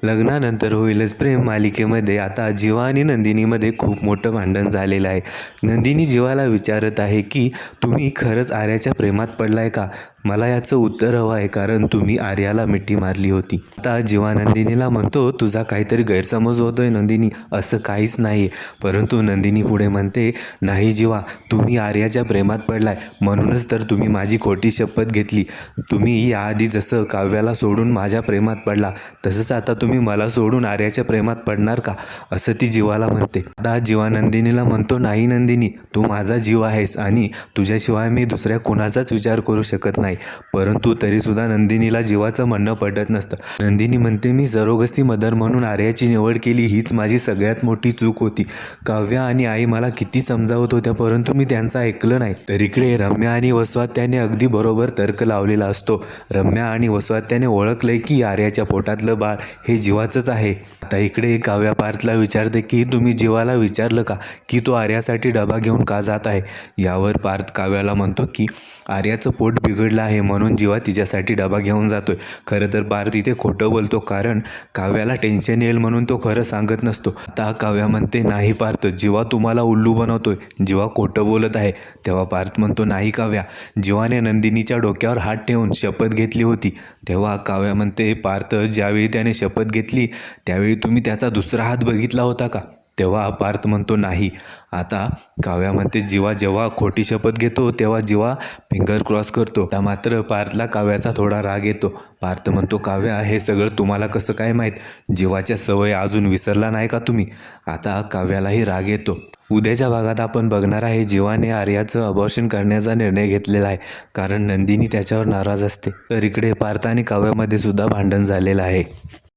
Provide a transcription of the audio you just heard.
लग्नानंतर होईलच प्रेम मालिकेमध्ये आता जीवा आणि नंदिनीमध्ये खूप मोठं भांडण झालेलं आहे. नंदिनी जीवाला विचारत आहे की तुम्ही खरंच आर्याच्या प्रेमात पडलाय का? मला याचं उत्तर हवं आहे, कारण तुम्ही आर्याला मिठी मारली होती. आता जीवा नंदिनीला म्हणतो, तुझा काहीतरी गैरसमज होतोय नंदिनी, असं काहीच नाही. परंतु नंदिनी पुढे म्हणते, नाही जीवा, तुम्ही आर्याच्या प्रेमात पडलाय म्हणूनच तर तुम्ही माझी खोटी शपथ घेतली. तुम्ही याआधी जसं काव्याला सोडून माझ्या प्रेमात पडला, तसंच आता तुम्ही मला सोडून आर्याच्या प्रेमात पडणार का? असं ती जीवाला म्हणते. आता जीवा नंदिनीला म्हणतो, नाही नंदिनी, तू माझा जीव आहेस आणि तुझ्याशिवाय मी दुसऱ्या कुणाचाच विचार करू शकत नाही. परंतु तरीसुद्धा नंदिनीला जीवाचं म्हणणं पटत नसतं. नंदिनी म्हणते, मी सरोगसी मदर म्हणून आर्याची निवड केली, हीच माझी सगळ्यात मोठी चूक होती. काव्या आणि आई मला किती समजावत होत्या, परंतु मी त्यांचं ऐकलं नाही. तर इकडे रम्या आणि वसवात्याने अगदी बरोबर तर्क लावलेला असतो. रम्या आणि वसवात्याने ओळखलंय की आर्याच्या पोटातलं बाळ हे जीवाचंच आहे. आता इकडे काव्या पार्थला विचारते की तुम्ही जीवाला विचारलं का की तो आर्यासाठी डबा घेऊन का जात आहे? यावर पार्थ काव्याला म्हणतो की आर्याचं पोट बिघडलं आहे म्हणून जीवा तिच्यासाठी डबा घेऊन जातोय. खरं तर पार्थ इथे खोटं बोलतो, कारण काव्याला टेन्शन येईल म्हणून तो खरं सांगत नसतो. आता काव्या म्हणते, नाही पार्थ, जीवा तुम्हाला उल्लू बनवतोय, जीवा खोटं बोलत आहे. तेव्हा पार्थ म्हणतो, नाही काव्या, जीवाने नंदिनीच्या डोक्यावर हात ठेवून शपथ घेतली होती. तेव्हा काव्या म्हणते, पार्थ, ज्यावेळी त्याने शपथ घेतली त्यावेळी तुम्ही त्याचा दुसरा हात बघितला होता का? तेव्हा पार्थ म्हणतो, नाही. आता काव्या म्हणते, जीवा जेव्हा खोटी शपथ घेतो तेव्हा जीवा फिंगर क्रॉस करतो. आता मात्र पार्थला काव्याचा थोडा राग येतो. पार्थ म्हणतो, काव्या, हे सगळं तुम्हाला कसं काय माहीत? जीवाच्या सवय अजून विसरला नाही का तुम्ही? आता काव्यालाही राग येतो. उद्याच्या भागात आपण बघणार आहे जीवाने आर्याचं अबॉर्शन करण्याचा निर्णय घेतलेला आहे, कारण नंदिनी त्याच्यावर नाराज असते. तर इकडे पार्थ आणि काव्यामध्ये सुद्धा भांडण झालेलं आहे.